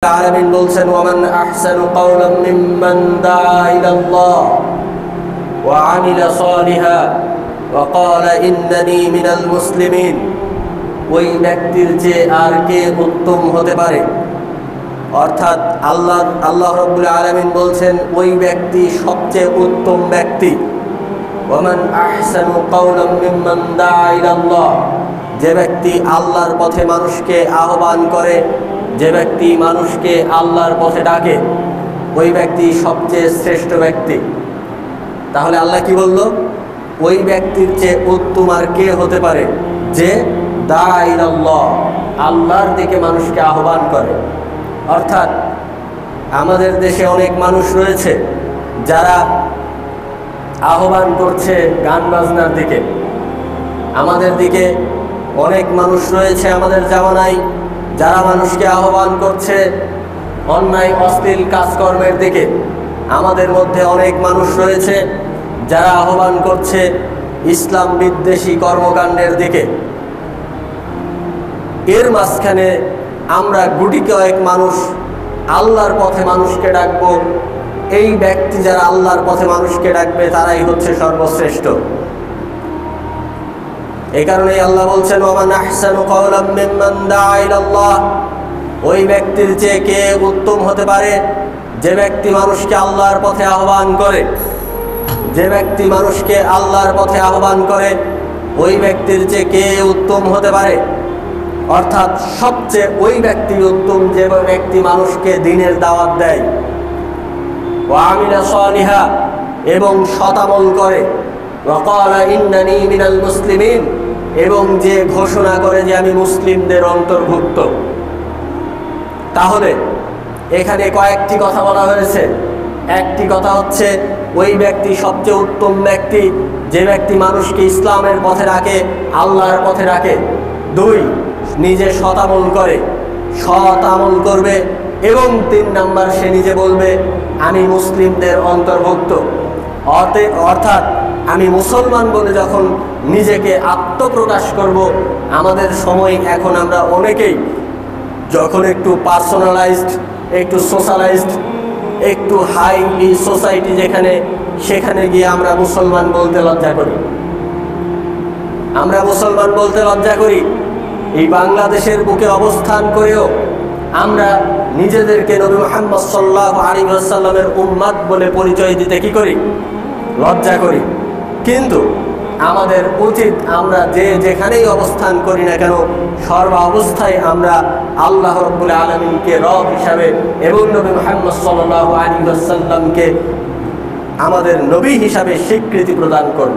العالمين বলছেন ومن أحسن قولا ممن دعا إلى الله وعمل صالحا وقال إنني من المسلمين ওই ব্যক্তির চেয়ে আর কে উত্তম হতে পারে। অর্থাৎ আল্লাহ রাব্বুল আলামিন বলছেন ওই ব্যক্তি সবচেয়ে উত্তম ব্যক্তি। ومن أحسن قولا ممن دعا إلى الله, যে ব্যক্তি আল্লাহর পথে মানুষকে আহ্বান করে, যে ব্যক্তি মানুষকে আল্লাহর পথে ডাকে, ওই ব্যক্তি সবচেয়ে শ্রেষ্ঠ ব্যক্তি। তাহলে আল্লাহ কি বলল? ওই ব্যক্তির চেয়ে উত্তম আর কে হতে পারে যে দাআ ইলাল্লাহ, আল্লাহর দিকে মানুষকে আহ্বান করে। অর্থাৎ আমাদের দেশে অনেক মানুষ রয়েছে যারা আহ্বান করছে গান বাজনার দিকে। আমাদের দিকে অনেক মানুষ রয়েছে আমাদের জামানায় যারা মানুষকে আহ্বান করছে অন্যায় অশ্লীল কাজকর্মের দিকে। আমাদের মধ্যে অনেক মানুষ রয়েছে যারা আহ্বান করছে ইসলাম বিদ্বেষী কর্মকাণ্ডের দিকে। এর মাঝখানে আমরা গুটি কয়েক মানুষ আল্লাহর পথে মানুষকে ডাকবো। এই ব্যক্তি যারা আল্লাহর পথে মানুষকে ডাকবে তারাই হচ্ছে সর্বশ্রেষ্ঠ। এই কারণেই আল্লাহ বলছেন ওমান আহসানু কাওলাম মিম্মান দাআ ইলাল্লাহ, ওই ব্যক্তির চেয়ে কে উত্তম হতে পারে যে ব্যক্তি মানুষকে আল্লাহর পথে আহ্বান করে। যে ব্যক্তি মানুষকে আল্লাহর পথে আহ্বান করে ওই ব্যক্তির চেয়ে কে উত্তম হতে পারে। অর্থাৎ সবচেয়ে ওই ব্যক্তি উত্তম যে ব্যক্তি মানুষকে দ্বীনের দাওয়াত দেয়, ওয়া আমিলা সালিহা, এবং সতামল করে, ওয়া ক্বালা ইন্নানী মিনাল মুসলিমিন, এবং যে ঘোষণা করে যে আমি মুসলিমদের অন্তর্ভুক্ত। তাহলে এখানে কয়েকটি কথা বলা হয়েছে। একটি কথা হচ্ছে ওই ব্যক্তি সবচেয়ে উত্তম ব্যক্তি যে ব্যক্তি মানুষকে ইসলামের পথে রাখে, আল্লাহর পথে রাখে। দুই, নিজে সৎ আমল করে, সৎ আমল করবে। এবং 3 নাম্বার, সে নিজে বলবে আমি মুসলিমদের অন্তর্ভুক্ত। অর্থাৎ আমি মুসলমান বলে যখন নিজেকে আত্মপ্রকাশ করব। আমাদের সময় এখন আমরা অনেকেই যখন একটু পার্সোনালাইজড, একটু সোশ্যালাইজড, একটু হাইলি সোসাইটি যেখানে, সেখানে গিয়ে আমরা মুসলমান বলতে লজ্জা করি। আমরা মুসলমান বলতে লজ্জা করি। এই বাংলাদেশের বুকে অবস্থান করেও আমরা নিজেদেরকে নবী মুহাম্মদ সাল্লাল্লাহু আলাইহি ওয়াসাল্লামের উম্মত বলে পরিচয় দিতে কি করি? লজ্জা করি। কিন্তু আমাদের উচিত আমরা যে যেখানেই অবস্থান করি না কেন সর্ব অবস্থায় আমরা আল্লাহ রাব্বুল আলামিনকে রব হিসাবে এবং নবী মুহাম্মদ সাল্লাল্লাহু আলাইহি ওয়াসাল্লামকে আমাদের নবী হিসাবে স্বীকৃতি প্রদান করব।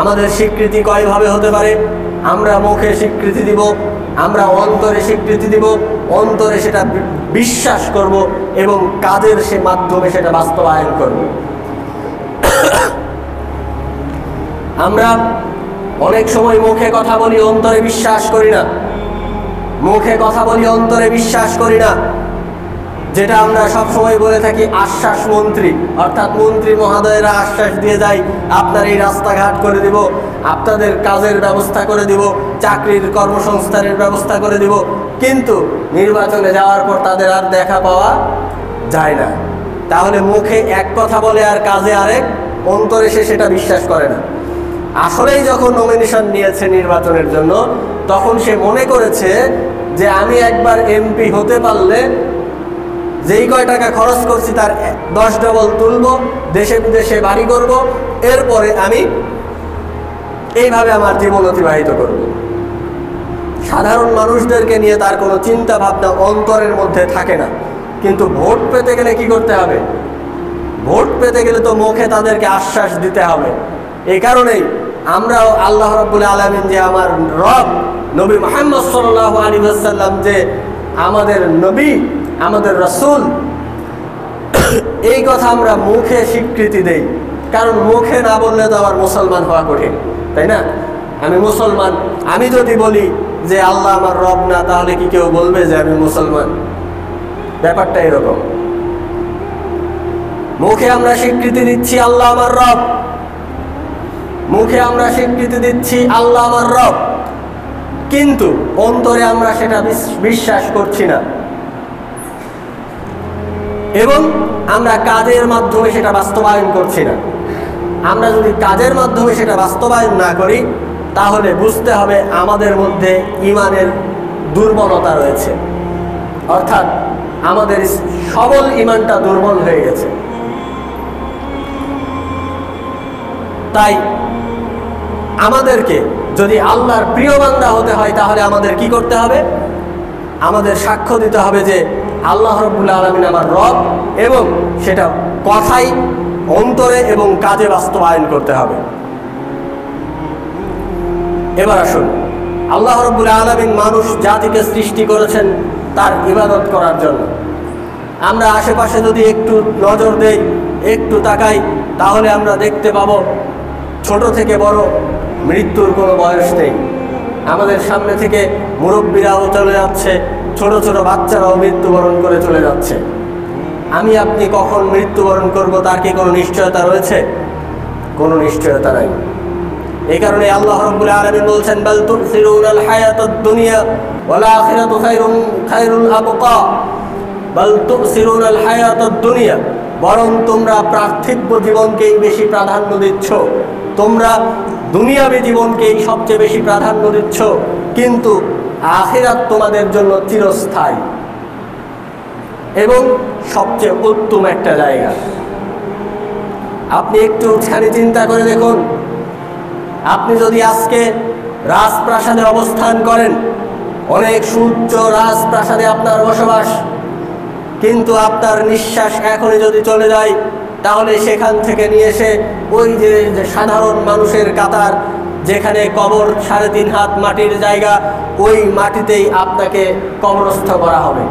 আমাদের স্বীকৃতি কয়ভাবে হতে পারে? আমরা মুখে স্বীকৃতি দিব, আমরা অন্তরে স্বীকৃতি দিব, অন্তরে সেটা বিশ্বাস করব এবং কাজের সে মাধ্যমে সেটা বাস্তবায়ন করব। আমরা অনেক সময় মুখে কথা বলি, অন্তরে বিশ্বাস করি না। মুখে কথা বলি, অন্তরে বিশ্বাস করি না। যেটা আমরা সব সময় বলে থাকি আশ্বাস মন্ত্রী, অর্থাৎ মন্ত্রী মহোদয়েরা আশ্বাস দিয়ে যায় আপনার এই রাস্তাঘাট করে দিব, আপনাদের কাজের ব্যবস্থা করে দিব, চাকরির কর্মসংস্থানের ব্যবস্থা করে দিব। কিন্তু নির্বাচনে যাওয়ার পর তাদের আর দেখা পাওয়া যায় না। তাহলে মুখে এক কথা বলে আর কাজে আরেক, অন্তরে সে সেটা বিশ্বাস করে না। আসলেই যখন নমিনেশন নিয়েছে নির্বাচনের জন্য তখন সে মনে করেছে যে আমি একবার এমপি হতে পারলে যেই কয় টাকা খরচ করছি তার 10 ডবল তুলব, দেশে বিদেশে বাড়ি করব, এরপরে আমি এইভাবে আমার জীবন অতিবাহিত করব। সাধারণ মানুষদেরকে নিয়ে তার কোনো চিন্তা ভাবনা অন্তরের মধ্যে থাকে না। কিন্তু ভোট পেতে গেলে কি করতে হবে? ভোট পেতে গেলে তো মুখে তাদেরকে আশ্বাস দিতে হবে। এই কারণেই আমরাও আল্লাহ রাব্বুল আলামিন যে আমার রব, নবী মুহাম্মদ সাল্লাল্লাহু আলাইহি ওয়াসাল্লাম যে আমাদের নবী, আমাদের রাসূল, এই কথা আমরা মুখে স্বীকৃতি দেই। কারণ মুখে না বললে তো আবার মুসলমান হওয়া কঠিন, তাই না? আমি মুসলমান, আমি যদি বলি যে আল্লাহ আমার রব না, তাহলে কি কেউ বলবে যে আমি মুসলমান? ব্যাপারটা এরকম। মুখে আমরা স্বীকৃতি দিচ্ছি আল্লাহ আমার রব, মুখে আমরা স্বীকৃতি দিচ্ছি আল্লাহ আমার রব, কিন্তু অন্তরে আমরা সেটা বিশ্বাস করছি না। এবং আমরা কাজের মাধ্যমে সেটা বাস্তবায়ন করছি না। আমরা যদি কাজের মাধ্যমে সেটা বাস্তবায়ন না করি, তাহলে বুঝতে হবে আমাদের মধ্যে ঈমানের দুর্বলতা রয়েছে, অর্থাৎ আমাদের সবল ঈমানটা দুর্বল হয়ে গেছে। তাই আমাদেরকে যদি আল্লাহর প্রিয় বান্দা হতে হয়, তাহলে আমাদের কি করতে হবে? আমাদের সাক্ষ্য দিতে হবে যে আল্লাহ রাব্বুল আলামিন আমার রব, এবং সেটা কথাই, অন্তরে এবং কাজে বাস্তবায়ন করতে হবে। এবার আসুন, আল্লাহ রাব্বুল আলামিন মানুষ জাতিকে সৃষ্টি করেছেন তার ইবাদত করার জন্য। আমরা আশেপাশে যদি একটু নজর দেই, একটু তাকাই, তাহলে আমরা দেখতে পাবো ছোট থেকে বড় মৃত্যুর কোনো বয়স নেই। আমাদের সামনে থেকে মুরব্বীরাও চলে যাচ্ছে, ছোট ছোট বাচ্চারাও মৃত্যুবরণ করে চলে যাচ্ছে। আমি আপনি কখন মৃত্যুবরণ করব তার কি কোনো নিশ্চয়তা রয়েছে? কোনো নিশ্চয়তা নাই। এই কারণে আল্লাহ রাব্বুল আলামিন বলছেন, বাল তুসিরুনাল হায়াতাদ দুনিয়া ওয়াল আখিরাতু খায়রুল আবকা। বাল তুসিরুনাল হায়াতাদ দুনিয়া, বরং তোমরা পার্থিব জীবনকেই বেশি প্রাধান্য দিচ্ছ, তোমরা দুনিয়াবী জীবনকেই সবচেয়ে বেশি প্রাধান্য দিচ্ছ, কিন্তু আখিরাত তোমাদের জন্য চিরস্থায়ী এবং সবচেয়ে উত্তম একটা জায়গা। আপনি একটু চিন্তা করে দেখুন, আপনি যদি আজকে রাজপ্রাসাদে অবস্থান করেন, অনেক সুউচ্চ রাজপ্রাসাদে আপনার বসবাস, কিন্তু আপনার নিঃশ্বাস এখনই যদি চলে যায়, তাহলে সেখান থেকে নিয়ে এসে ওই যে সাধারণ মানুষের কাতার, যেখানে কবর 3.5 হাত মাটির জায়গা, ওই মাটিতেই আপনাকে কবরস্থ করা হবে।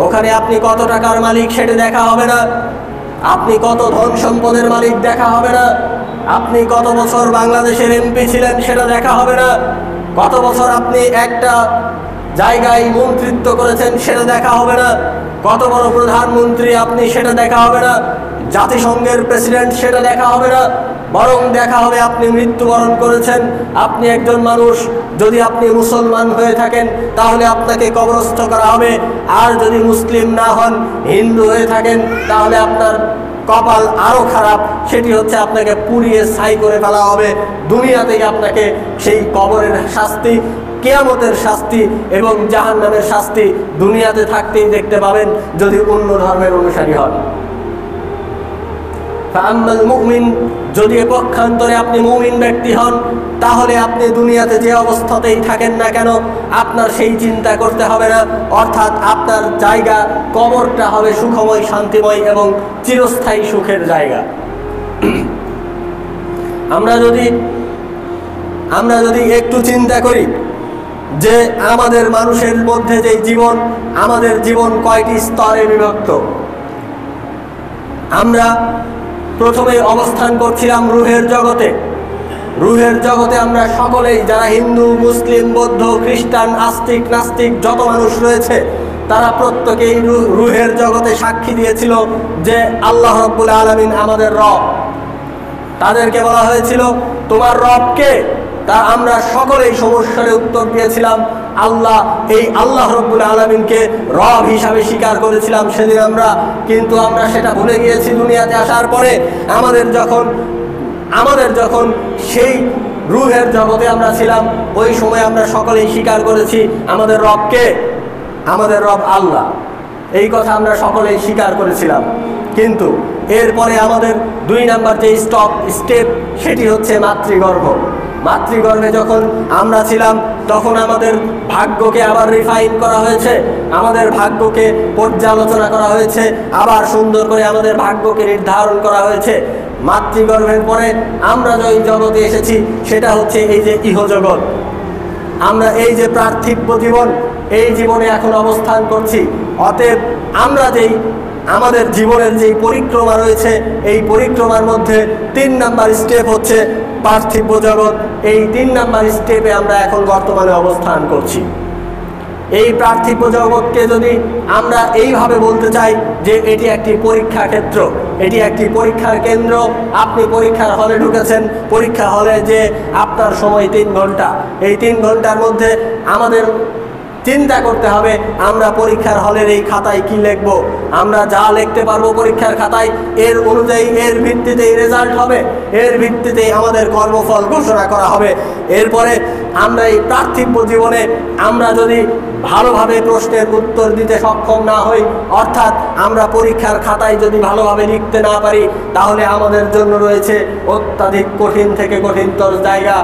ওখানে আপনি কত টাকার মালিক সেটা দেখা হবে না, আপনি কত ধন সম্পদের মালিক দেখা হবে না, আপনি কত বছর বাংলাদেশের এমপি ছিলেন সেটা দেখা হবে না, কত বছর আপনি একটা জায়গায় মন্ত্রিত্ব করেছেন সেটা দেখা হবে না, কত বড় প্রধানমন্ত্রী আপনি সেটা দেখা হবে না, জাতিসংঘের প্রেসিডেন্ট সেটা দেখা হবে না, বরং দেখা হবে আপনি মৃত্যুবরণ করেছেন, আপনি একজন মানুষ। যদি আপনি মুসলমান হয়ে থাকেন তাহলে আপনাকে কবরস্থ করা হবে, আর যদি মুসলিম না হন, হিন্দু হয়ে থাকেন, তাহলে আপনার কপাল আরো খারাপ, সেটি হচ্ছে আপনাকে পুড়িয়ে ছাই করে ফেলা হবে। দুনিয়াতেই আপনাকে সেই কবরের শাস্তি, কিয়ামতের শাস্তি এবং জাহান্নামের শাস্তি দুনিয়াতে থাকতেই দেখতে পাবেন যদি অন্য ধর্মের অনুসারী হন। ফাআম্মাল মুমিন, যদি পক্ষান্তরে আপনি মুমিন ব্যক্তি হন, তাহলে আপনি দুনিয়াতে যে অবস্থাতেই থাকেন না কেন, আপনার সেই চিন্তা করতে হবে না, অর্থাৎ আপনার জায়গা কবরটা হবে সুখময়, শান্তিময় এবং চিরস্থায়ী সুখের জায়গা। আমরা যদি একটু চিন্তা করি যে আমাদের মানুষের মধ্যে যে জীবন, আমাদের জীবন কয়টি স্তরে বিভক্ত। আমরা প্রথমে অবস্থান করছিলাম রুহের জগতে। রুহের জগতে আমরা সকলেই, যারা হিন্দু, মুসলিম, বৌদ্ধ, খ্রিস্টান, আস্তিক, নাস্তিক যত মানুষ রয়েছে, তারা প্রত্যেকেই রুহের জগতে সাক্ষী দিয়েছিল যে আল্লাহ রাব্বুল আলামিন আমাদের রব। তাদেরকে বলা হয়েছিল, তোমার রব কে? তা আমরা সকলেই সমস্যারে উত্তর দিয়েছিলাম আল্লাহ। এই আল্লাহ রাব্বুল আলামিনকে রব হিসাবে স্বীকার করেছিলাম সেদিন আমরা, কিন্তু আমরা সেটা ভুলে গিয়েছি দুনিয়াতে আসার পরে। আমাদের যখন সেই রুহের জগতে আমরা ছিলাম, ওই সময় আমরা সকলেই স্বীকার করেছি আমাদের রব কে? আমাদের রব আল্লাহ। এই কথা আমরা সকলেই স্বীকার করেছিলাম। কিন্তু এরপরে আমাদের 2 নাম্বার যে স্টেপ, সেটি হচ্ছে মাতৃগর্ভ। মাতৃগর্ভে যখন আমরা ছিলাম, তখন আমাদের ভাগ্যকে আবার রিফাইন করা হয়েছে, আমাদের ভাগ্যকে পর্যালোচনা করা হয়েছে, আবার সুন্দর করে আমাদের ভাগ্যকে নির্ধারণ করা হয়েছে। মাতৃগর্ভের পরে আমরা যে জগতে এসেছি, সেটা হচ্ছে এই যে ইহজগৎ। আমরা এই যে পার্থিব জীবন, এই জীবনে এখন অবস্থান করছি। অতএব আমরা আমাদের জীবনের যে পরিক্রমা রয়েছে, এই পরিক্রমার মধ্যে 3 নাম্বার স্টেপ হচ্ছে পার্থিব জগৎ। এই 3 নাম্বার স্টেপে আমরা এখন বর্তমানে অবস্থান করছি। এই পার্থিব জগৎকে যদি আমরা এইভাবে বলতে চাই যে এটি একটি পরীক্ষা ক্ষেত্র, এটি একটি পরীক্ষার কেন্দ্র। আপনি পরীক্ষার হলে ঢুকেছেন, পরীক্ষা হলে যে আপনার সময় 3 ঘন্টা, এই 3 ঘন্টার মধ্যে আমাদের চিন্তা করতে হবে আমরা পরীক্ষার হলের এই খাতায় কি লিখব। আমরা যা লিখতে পারবো পরীক্ষার খাতায় এর অনুযায়ী এর ভিত্তিতেই রেজাল্ট হবে, এর ভিত্তিতেই আমাদের কর্মফল ঘোষণা করা হবে। এরপরে আমরা এই পার্থিব জীবনে আমরা যদি ভালোভাবে প্রশ্নের উত্তর দিতে সক্ষম না হই, অর্থাৎ আমরা পরীক্ষার খাতায় যদি ভালোভাবে লিখতে না পারি, তাহলে আমাদের জন্য রয়েছে অত্যাধিক কঠিন থেকে কঠিনতর জায়গা।